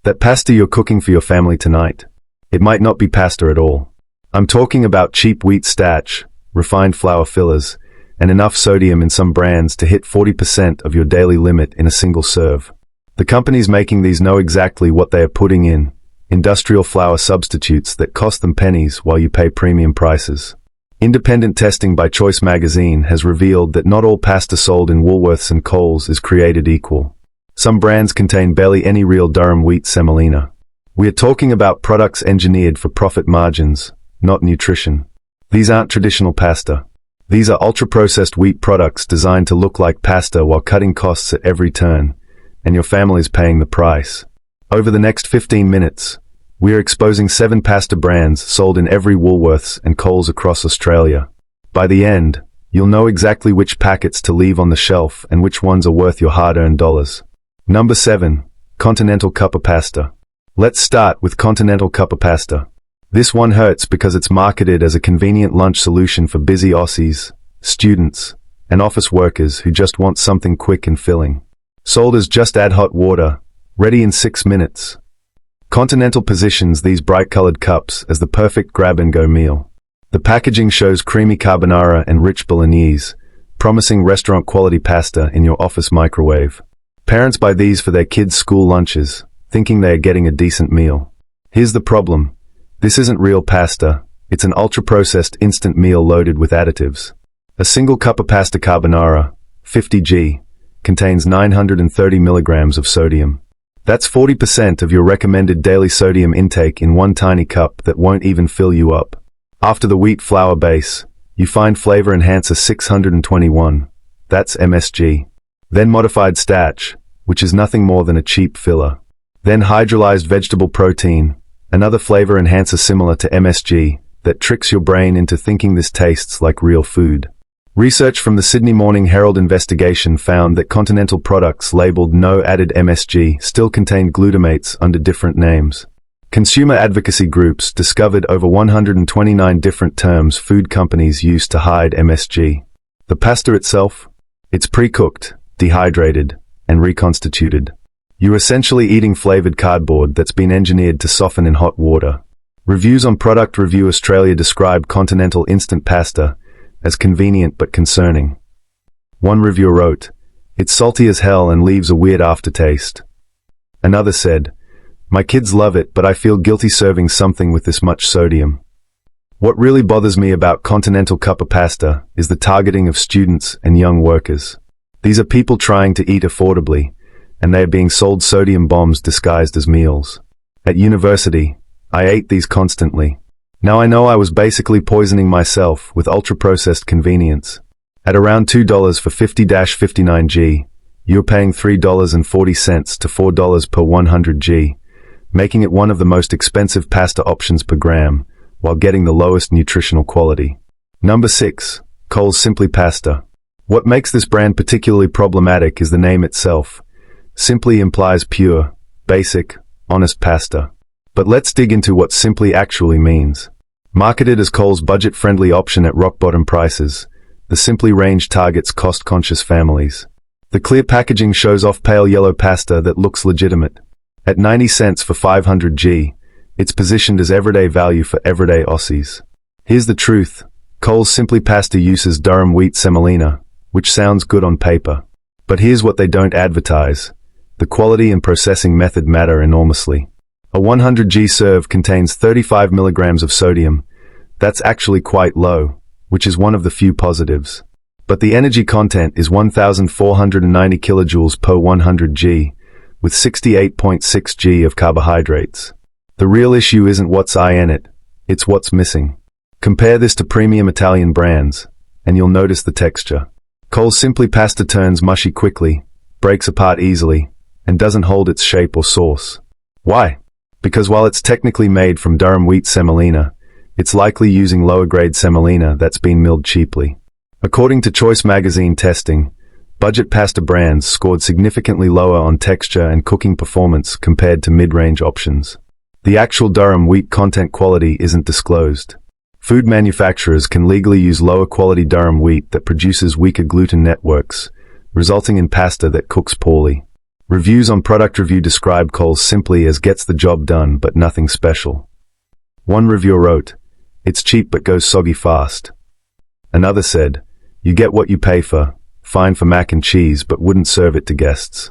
That pasta you're cooking for your family tonight, it might not be pasta at all. I'm talking about cheap wheat starch, refined flour fillers, and enough sodium in some brands to hit 40% of your daily limit in a single serve. The companies making these know exactly what they are putting in, industrial flour substitutes that cost them pennies while you pay premium prices. Independent testing by Choice magazine has revealed that not all pasta sold in Woolworths and Coles is created equal. Some brands contain barely any real durum wheat semolina. We are talking about products engineered for profit margins, not nutrition. These aren't traditional pasta. These are ultra-processed wheat products designed to look like pasta while cutting costs at every turn, and your family's paying the price. Over the next 15 minutes, we are exposing 7 pasta brands sold in every Woolworths and Coles across Australia. By the end, you'll know exactly which packets to leave on the shelf and which ones are worth your hard-earned dollars. Number 7. Continental Cuppa Pasta. Let's start with Continental Cuppa Pasta. This one hurts because it's marketed as a convenient lunch solution for busy Aussies, students, and office workers who just want something quick and filling. Sold as just add hot water, ready in 6 minutes. Continental positions these bright-colored cups as the perfect grab-and-go meal. The packaging shows creamy carbonara and rich bolognese, promising restaurant-quality pasta in your office microwave. Parents buy these for their kids' school lunches, thinking they are getting a decent meal. Here's the problem. This isn't real pasta, it's an ultra-processed instant meal loaded with additives. A single cup of pasta carbonara, 50g, contains 930 milligrams of sodium. That's 40% of your recommended daily sodium intake in one tiny cup that won't even fill you up. After the wheat flour base, you find flavor enhancer 621, that's MSG. Then modified starch, which is nothing more than a cheap filler. Then hydrolyzed vegetable protein, another flavor enhancer similar to MSG, that tricks your brain into thinking this tastes like real food. Research from the Sydney Morning Herald investigation found that Continental products labeled no added MSG still contained glutamates under different names. Consumer advocacy groups discovered over 129 different terms food companies use to hide MSG. The pasta itself? It's pre-cooked, dehydrated, and reconstituted. You're essentially eating flavored cardboard that's been engineered to soften in hot water. Reviews on Product Review Australia described Continental instant pasta as convenient but concerning. One reviewer wrote, "It's salty as hell and leaves a weird aftertaste." Another said, "My kids love it, but I feel guilty serving something with this much sodium." What really bothers me about Continental Cuppa Pasta is the targeting of students and young workers. These are people trying to eat affordably, and they are being sold sodium bombs disguised as meals. At university, I ate these constantly. Now I know I was basically poisoning myself with ultra-processed convenience. At around $2 for 50-59g, you're paying $3.40 to $4 per 100g, making it one of the most expensive pasta options per gram, while getting the lowest nutritional quality. Number 6. Coles Simply Pasta. What makes this brand particularly problematic is the name itself. Simply implies pure, basic, honest pasta. But let's dig into what simply actually means. Marketed as Coles' budget-friendly option at rock-bottom prices, the Simply range targets cost-conscious families. The clear packaging shows off pale yellow pasta that looks legitimate. At 90 cents for 500g, it's positioned as everyday value for everyday Aussies. Here's the truth. Coles Simply Pasta uses durum wheat semolina, which sounds good on paper. But here's what they don't advertise. The quality and processing method matter enormously. A 100g serve contains 35 milligrams of sodium. That's actually quite low, which is one of the few positives. But the energy content is 1,490 kilojoules per 100g, with 68.6g of carbohydrates. The real issue isn't what's in it, it's what's missing. Compare this to premium Italian brands, and you'll notice the texture. Coles Simply Pasta turns mushy quickly, breaks apart easily, and doesn't hold its shape or sauce. Why? Because while it's technically made from durum wheat semolina, it's likely using lower-grade semolina that's been milled cheaply. According to Choice magazine testing, budget pasta brands scored significantly lower on texture and cooking performance compared to mid-range options. The actual durum wheat content quality isn't disclosed. Food manufacturers can legally use lower-quality durum wheat that produces weaker gluten networks, resulting in pasta that cooks poorly. Reviews on product review describe Coles simply as gets the job done but nothing special. One reviewer wrote, "It's cheap but goes soggy fast." Another said, "You get what you pay for, fine for mac and cheese but wouldn't serve it to guests."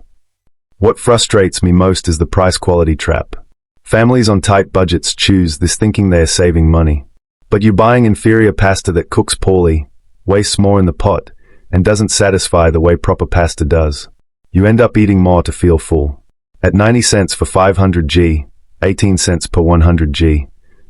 What frustrates me most is the price-quality trap. Families on tight budgets choose this thinking they are saving money. But you're buying inferior pasta that cooks poorly, wastes more in the pot, and doesn't satisfy the way proper pasta does. You end up eating more to feel full. At 90 cents for 500 g, 18 cents per 100 g,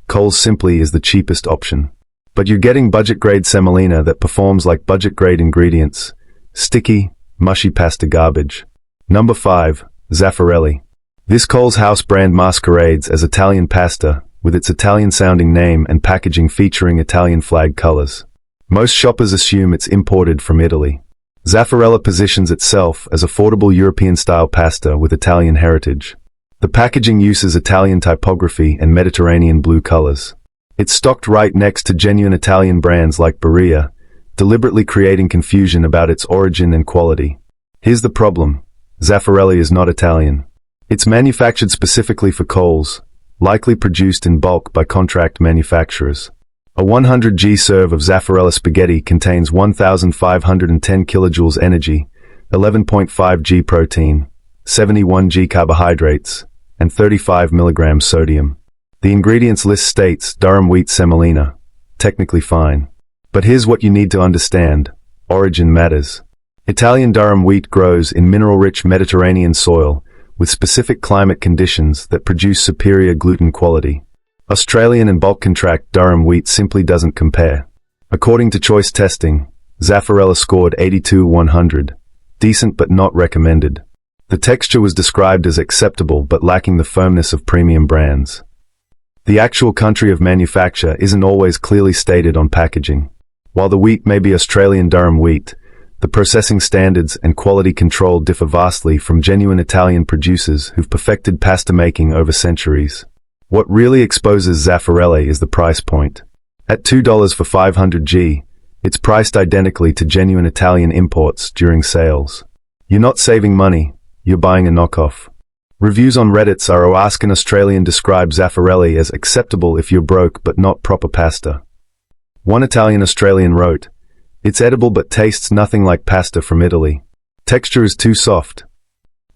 Coles simply is the cheapest option. But you're getting budget-grade semolina that performs like budget-grade ingredients. Sticky, mushy pasta garbage. Number 5. Zaffarelli. This Coles house brand masquerades as Italian pasta, with its Italian-sounding name and packaging featuring Italian flag colors. Most shoppers assume it's imported from Italy. Zaffarella positions itself as affordable European-style pasta with Italian heritage. The packaging uses Italian typography and Mediterranean blue colors. It's stocked right next to genuine Italian brands like Berea, deliberately creating confusion about its origin and quality. Here's the problem. Zaffarelli is not Italian. It's manufactured specifically for Coles, likely produced in bulk by contract manufacturers. A 100 g serve of Zaffarella spaghetti contains 1,510 kilojoules energy, 11.5 g protein, 71 g carbohydrates, and 35 milligrams sodium. The ingredients list states Durham wheat semolina. Technically fine. But here's what you need to understand. Origin matters. Italian Durham wheat grows in mineral-rich Mediterranean soil, with specific climate conditions that produce superior gluten quality. Australian and bulk contract Durham wheat simply doesn't compare. According to choice testing, Zaffarella scored 82/100, decent but not recommended. The texture was described as acceptable but lacking the firmness of premium brands. The actual country of manufacture isn't always clearly stated on packaging. While the wheat may be Australian Durham wheat, the processing standards and quality control differ vastly from genuine Italian producers who've perfected pasta making over centuries. What really exposes Zaffarelli is the price point. At $2 for 500 g, it's priced identically to genuine Italian imports during sales. You're not saving money, you're buying a knockoff. Reviews on Reddit are Ask an Australian describe Zaffarelli as acceptable if you're broke but not proper pasta. One Italian-Australian wrote, "It's edible but tastes nothing like pasta from Italy. Texture is too soft."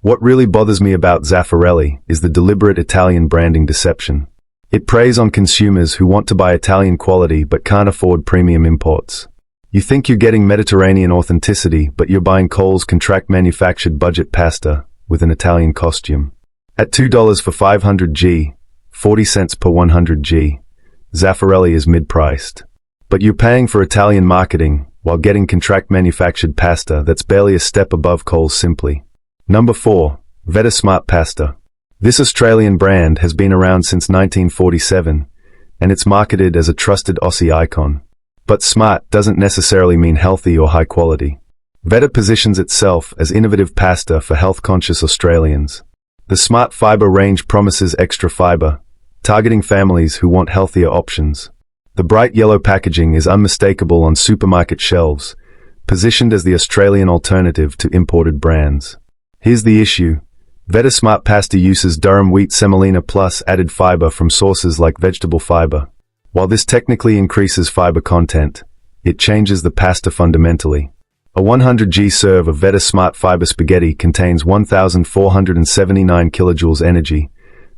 What really bothers me about Zaffarelli is the deliberate Italian branding deception. It preys on consumers who want to buy Italian quality but can't afford premium imports. You think you're getting Mediterranean authenticity, but you're buying Coles contract-manufactured budget pasta with an Italian costume. At $2 for 500 g, 40 cents per 100 g, Zaffarelli is mid-priced. But you're paying for Italian marketing while getting contract-manufactured pasta that's barely a step above Coles simply. Number 4. Veta Smart Pasta. This Australian brand has been around since 1947, and it's marketed as a trusted Aussie icon. But smart doesn't necessarily mean healthy or high quality. Veta positions itself as innovative pasta for health-conscious Australians. The Smart Fibre range promises extra fibre, targeting families who want healthier options. The bright yellow packaging is unmistakable on supermarket shelves, positioned as the Australian alternative to imported brands. Here's the issue. Veta Smart Pasta uses Durham wheat semolina plus added fiber from sources like vegetable fiber. While this technically increases fiber content, it changes the pasta fundamentally. A 100 g serve of Veta Smart Fiber spaghetti contains 1,479 kilojoules energy,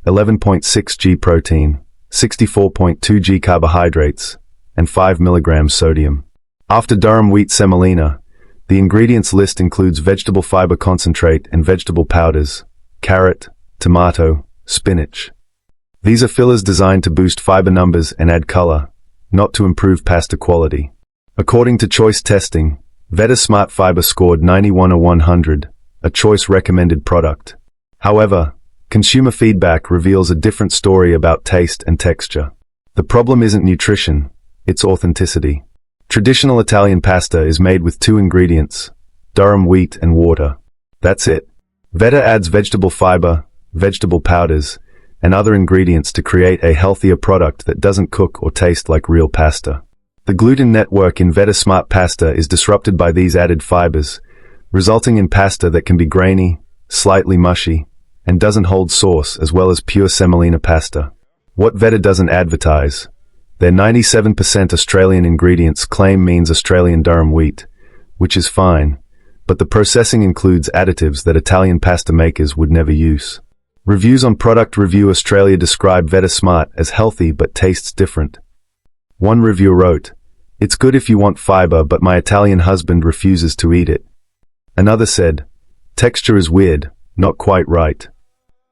11.6 g protein, 64.2 g carbohydrates, and 5 milligrams sodium. After Durham wheat semolina, the ingredients list includes vegetable fiber concentrate and vegetable powders, carrot, tomato, spinach. These are fillers designed to boost fiber numbers and add color, not to improve pasta quality. According to choice testing, Veta Smart Fiber scored 91/100, a choice recommended product. However, consumer feedback reveals a different story about taste and texture. The problem isn't nutrition, it's authenticity. Traditional Italian pasta is made with 2 ingredients, Durham wheat and water. That's it. Veta adds vegetable fiber, vegetable powders, and other ingredients to create a healthier product that doesn't cook or taste like real pasta. The gluten network in Veta Smart Pasta is disrupted by these added fibers, resulting in pasta that can be grainy, slightly mushy, and doesn't hold sauce as well as pure semolina pasta. What Veta doesn't advertise. Their 97% Australian ingredients claim means Australian durum wheat, which is fine, but the processing includes additives that Italian pasta makers would never use. Reviews on Product Review Australia describe Veta Smart as healthy but tastes different. One reviewer wrote, "It's good if you want fiber, but my Italian husband refuses to eat it." Another said, "Texture is weird, not quite right."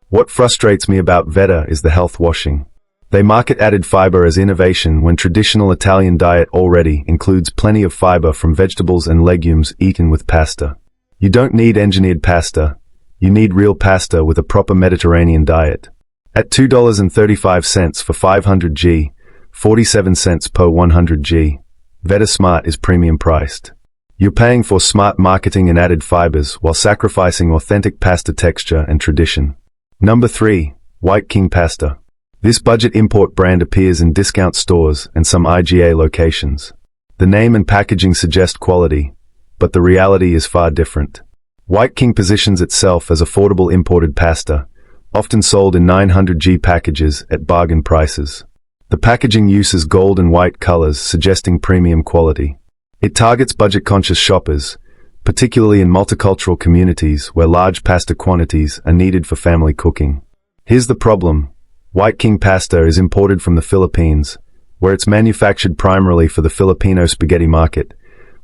What frustrates me about Veta is the health washing. They market added fiber as innovation when traditional Italian diet already includes plenty of fiber from vegetables and legumes eaten with pasta. You don't need engineered pasta. You need real pasta with a proper Mediterranean diet. At $2.35 for 500 g, 47 cents per 100 g, Veta Smart is premium priced. You're paying for smart marketing and added fibers while sacrificing authentic pasta texture and tradition. Number 3. White King Pasta. This budget import brand appears in discount stores and some IGA locations. The name and packaging suggest quality, but the reality is far different. White King positions itself as affordable imported pasta, often sold in 900 g packages at bargain prices. The packaging uses gold and white colors, suggesting premium quality. It targets budget-conscious shoppers, particularly in multicultural communities where large pasta quantities are needed for family cooking. Here's the problem. White King pasta is imported from the Philippines, where it's manufactured primarily for the Filipino spaghetti market,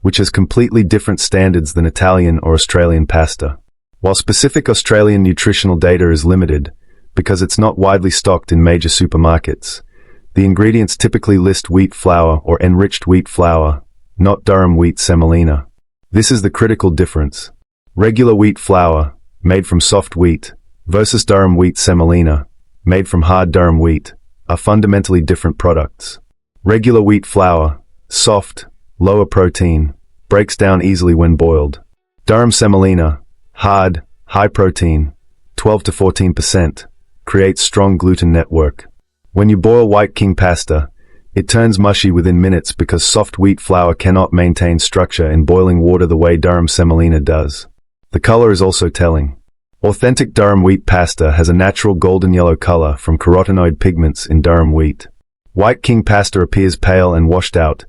which has completely different standards than Italian or Australian pasta. While specific Australian nutritional data is limited, because it's not widely stocked in major supermarkets, the ingredients typically list wheat flour or enriched wheat flour, not durum wheat semolina. This is the critical difference. Regular wheat flour, made from soft wheat, versus durum wheat semolina, made from hard durum wheat, are fundamentally different products. Regular wheat flour, soft, lower protein, breaks down easily when boiled. Durum semolina, hard, high protein, 12 to 14%, creates strong gluten network. When you boil White King pasta, it turns mushy within minutes because soft wheat flour cannot maintain structure in boiling water the way durum semolina does. The color is also telling. Authentic durum wheat pasta has a natural golden yellow color from carotenoid pigments in durum wheat. White King pasta appears pale and washed out,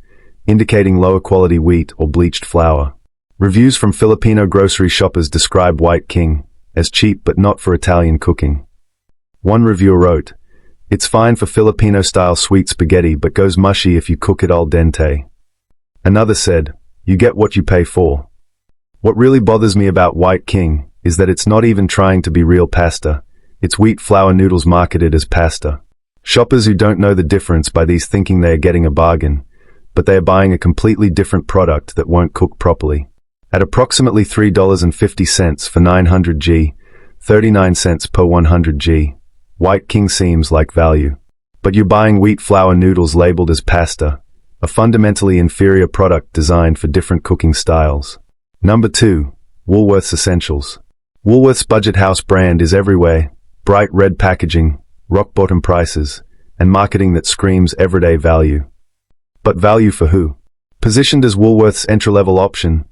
indicating lower quality wheat or bleached flour. Reviews from Filipino grocery shoppers describe White King as cheap but not for Italian cooking. One reviewer wrote, "It's fine for Filipino-style sweet spaghetti but goes mushy if you cook it al dente." Another said, "You get what you pay for." What really bothers me about White King is that it's not even trying to be real pasta. It's wheat flour noodles marketed as pasta. Shoppers who don't know the difference by these thinking they are getting a bargain, but they are buying a completely different product that won't cook properly. At approximately $3.50 for 900 g, 39 cents per 100 g, White King seems like value. But you're buying wheat flour noodles labeled as pasta, a fundamentally inferior product designed for different cooking styles. Number 2. Woolworths Essentials. Woolworths budget house brand is everywhere, bright red packaging, rock-bottom prices, and marketing that screams everyday value. But value for who? Positioned as Woolworth's entry-level option,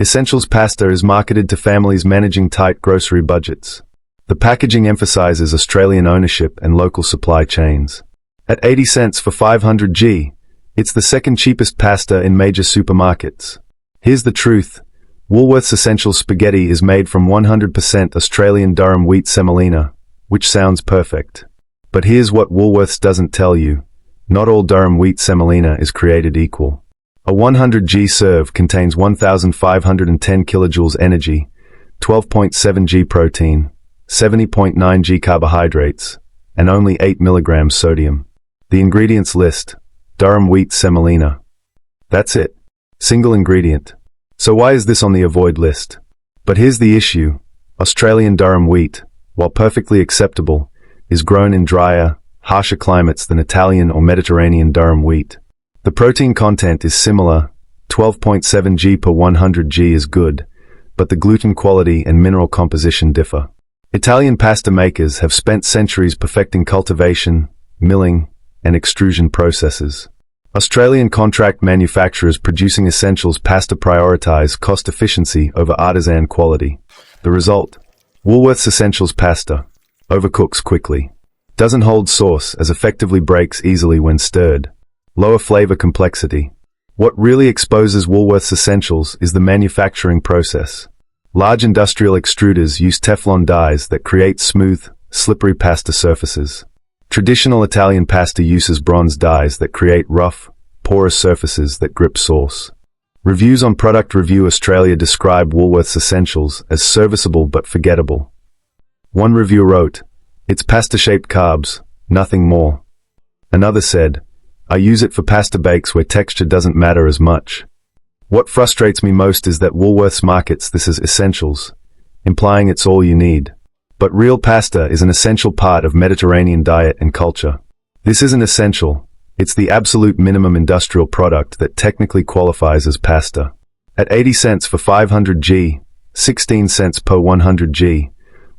Essentials pasta is marketed to families managing tight grocery budgets. The packaging emphasizes Australian ownership and local supply chains. At 80 cents for 500 g, it's the second cheapest pasta in major supermarkets. Here's the truth. Woolworths Essentials spaghetti is made from 100% Australian durum wheat semolina, which sounds perfect. But here's what Woolworths doesn't tell you. Not all durum wheat semolina is created equal. A 100 g serve contains 1,510 kilojoules energy, 12.7 g protein, 70.9 g carbohydrates, and only 8 milligrams sodium. The ingredients list, durum wheat semolina. That's it. Single ingredient. So why is this on the avoid list? But here's the issue. Australian durum wheat, while perfectly acceptable, is grown in drier, harsher climates than Italian or Mediterranean durum wheat. The protein content is similar, 12.7 g per 100 g is good, but the gluten quality and mineral composition differ. Italian pasta makers have spent centuries perfecting cultivation, milling, and extrusion processes. Australian contract manufacturers producing Essentials pasta prioritize cost efficiency over artisan quality. The result? Woolworths Essentials Pasta. Overcooks quickly. Doesn't hold sauce as effectively breaks easily when stirred. Lower flavor complexity. What really exposes Woolworths Essentials is the manufacturing process. Large industrial extruders use Teflon dies that create smooth, slippery pasta surfaces. Traditional Italian pasta uses bronze dies that create rough, porous surfaces that grip sauce. Reviews on Product Review Australia describe Woolworths Essentials as serviceable but forgettable. One review wrote, "It's pasta-shaped carbs, nothing more." Another said, "I use it for pasta bakes where texture doesn't matter as much." What frustrates me most is that Woolworths markets this as essentials, implying it's all you need. But real pasta is an essential part of Mediterranean diet and culture. This isn't essential, it's the absolute minimum industrial product that technically qualifies as pasta. At 80 cents for 500 g, 16 cents per 100 g,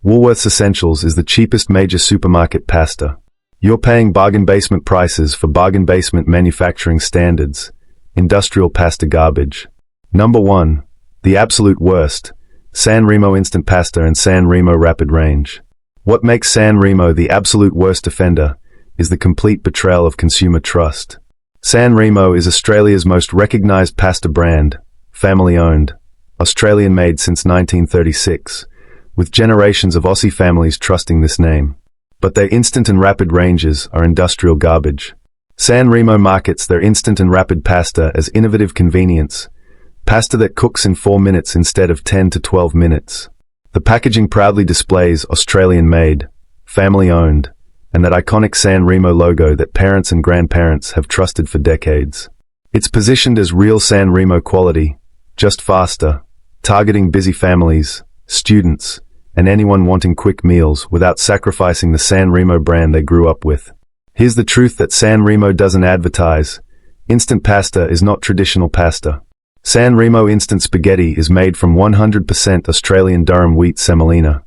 Woolworths Essentials is the cheapest major supermarket pasta. You're paying bargain basement prices for bargain basement manufacturing standards. Industrial pasta garbage. Number 1. The absolute worst. San Remo Instant Pasta and San Remo Rapid Range. What makes San Remo the absolute worst offender is the complete betrayal of consumer trust. San Remo is Australia's most recognised pasta brand, family-owned, Australian-made since 1936, with generations of Aussie families trusting this name. But their instant and rapid ranges are industrial garbage. San Remo markets their instant and rapid pasta as innovative convenience, pasta that cooks in 4 minutes instead of 10 to 12 minutes. The packaging proudly displays Australian-made, family-owned, and that iconic San Remo logo that parents and grandparents have trusted for decades. It's positioned as real San Remo quality, just faster, targeting busy families, students, and anyone wanting quick meals without sacrificing the San Remo brand they grew up with. Here's the truth that San Remo doesn't advertise. Instant pasta is not traditional pasta. San Remo instant spaghetti is made from 100% Australian durum wheat semolina,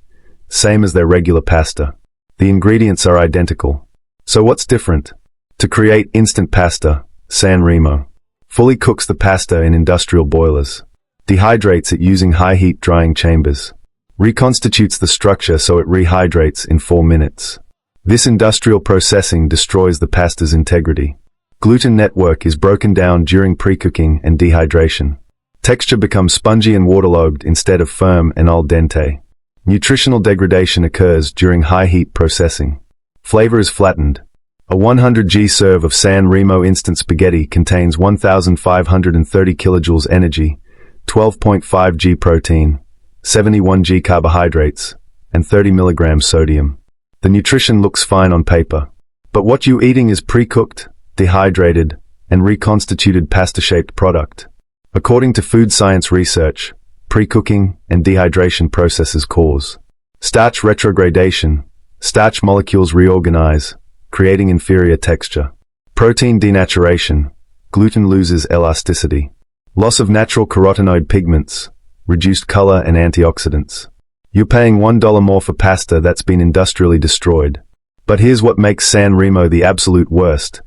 same as their regular pasta. The ingredients are identical. So what's different? To create instant pasta, San Remo fully cooks the pasta in industrial boilers, dehydrates it using high-heat drying chambers, reconstitutes the structure so it rehydrates in 4 minutes. This industrial processing destroys the pasta's integrity. Gluten network is broken down during pre-cooking and dehydration. Texture becomes spongy and waterlogged instead of firm and al dente. Nutritional degradation occurs during high-heat processing. Flavor is flattened. A 100 g serve of San Remo instant spaghetti contains 1,530 kilojoules energy, 12.5 g protein, 71 g carbohydrates, and 30 milligrams sodium. The nutrition looks fine on paper. But what you're eating is pre-cooked, dehydrated, and reconstituted pasta-shaped product. According to food science research, pre-cooking and dehydration processes cause starch retrogradation. Starch molecules reorganize, creating inferior texture. Protein denaturation. Gluten loses elasticity. Loss of natural carotenoid pigments, reduced color and antioxidants. You're paying $1 more for pasta that's been industrially destroyed. But here's what makes San Remo the absolute worst.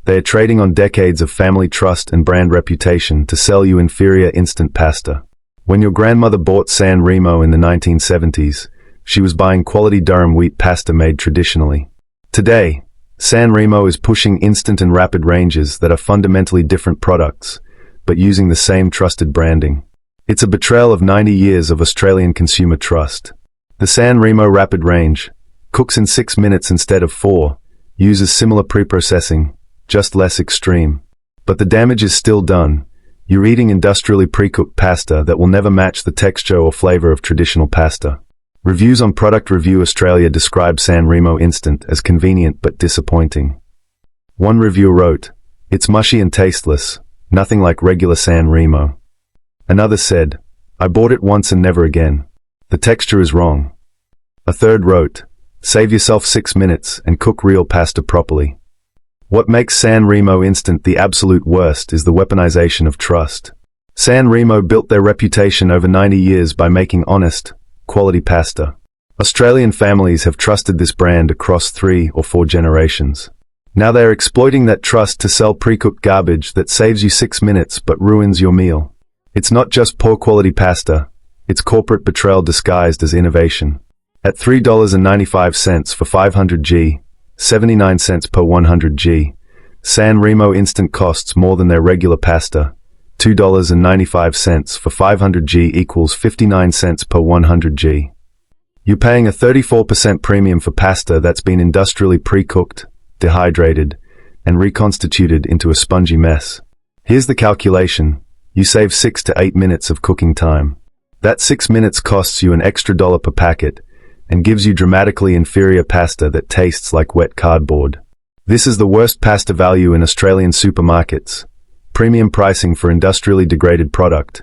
They are trading on decades of family trust and brand reputation to sell you inferior instant pasta. When your grandmother bought San Remo in the 1970s, she was buying quality durum wheat pasta made traditionally. Today, San Remo is pushing instant and rapid ranges that are fundamentally different products, but using the same trusted branding. It's a betrayal of 90 years of Australian consumer trust. The San Remo Rapid Range cooks in 6 minutes instead of 4, uses similar pre-processing, just less extreme. But the damage is still done. You're eating industrially pre-cooked pasta that will never match the texture or flavor of traditional pasta. Reviews on Product Review Australia describe San Remo Instant as convenient but disappointing. One reviewer wrote, "It's mushy and tasteless, nothing like regular San Remo." Another said, "I bought it once and never again. The texture is wrong." A third wrote, "Save yourself 6 minutes and cook real pasta properly." What makes San Remo Instant the absolute worst is the weaponization of trust. San Remo built their reputation over 90 years by making honest, quality pasta. Australian families have trusted this brand across 3 or 4 generations. Now they are exploiting that trust to sell pre-cooked garbage that saves you 6 minutes but ruins your meal. It's not just poor quality pasta, it's corporate betrayal disguised as innovation. At $3.95 for 500g, 79 cents per 100g, San Remo instant costs more than their regular pasta. $2.95 for 500g equals 59 cents per 100g. You're paying a 34% premium for pasta that's been industrially pre-cooked, dehydrated, and reconstituted into a spongy mess. Here's the calculation. You save 6 to 8 minutes of cooking time. That 6 minutes costs you an extra $1 per packet and gives you dramatically inferior pasta that tastes like wet cardboard. This is the worst pasta value in Australian supermarkets. Premium pricing for industrially degraded product,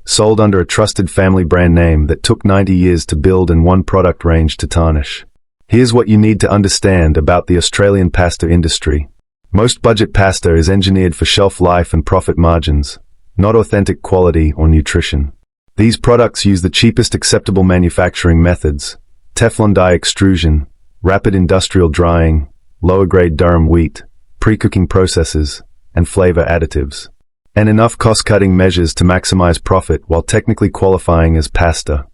sold under a trusted family brand name that took 90 years to build and one product range to tarnish. Here's what you need to understand about the Australian pasta industry. Most budget pasta is engineered for shelf life and profit margins, not authentic quality or nutrition. These products use the cheapest acceptable manufacturing methods: Teflon dye extrusion, rapid industrial drying, lower-grade durum wheat, pre-cooking processes, and flavor additives. And enough cost-cutting measures to maximize profit while technically qualifying as pasta.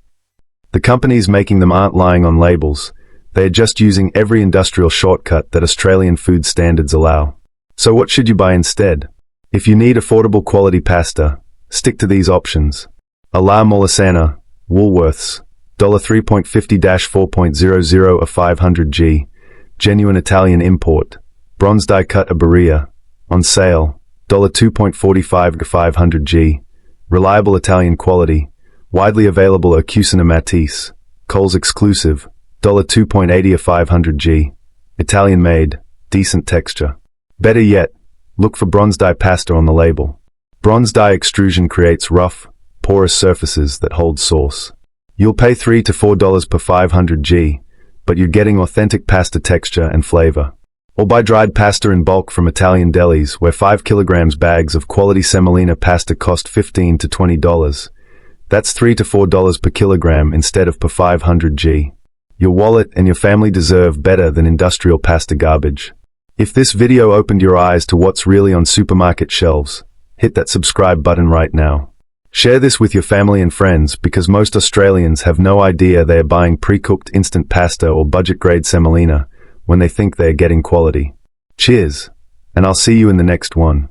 The companies making them aren't lying on labels. They are just using every industrial shortcut that Australian food standards allow. So what should you buy instead? If you need affordable quality pasta, stick to these options. La Molisana, Woolworths, $3.50-4.00 a 500g, genuine Italian import, bronze die cut a Berea, on sale, $2.45 to 500g, reliable Italian quality, widely available at Cucina Matisse, Coles exclusive, $2.80 a 500g, Italian made, decent texture. Better yet, look for bronze die pasta on the label. Bronze die extrusion creates rough, porous surfaces that hold sauce. You'll pay $3 to $4 per 500g, but you're getting authentic pasta texture and flavor. Or buy dried pasta in bulk from Italian delis, where 5 kilograms bags of quality semolina pasta cost $15 to $20. That's $3 to $4 per kilogram instead of per 500g. Your wallet and your family deserve better than industrial pasta garbage. If this video opened your eyes to what's really on supermarket shelves, hit that subscribe button right now. Share this with your family and friends, because most Australians have no idea they are buying pre-cooked instant pasta or budget-grade semolina when they think they are getting quality. Cheers, and I'll see you in the next one.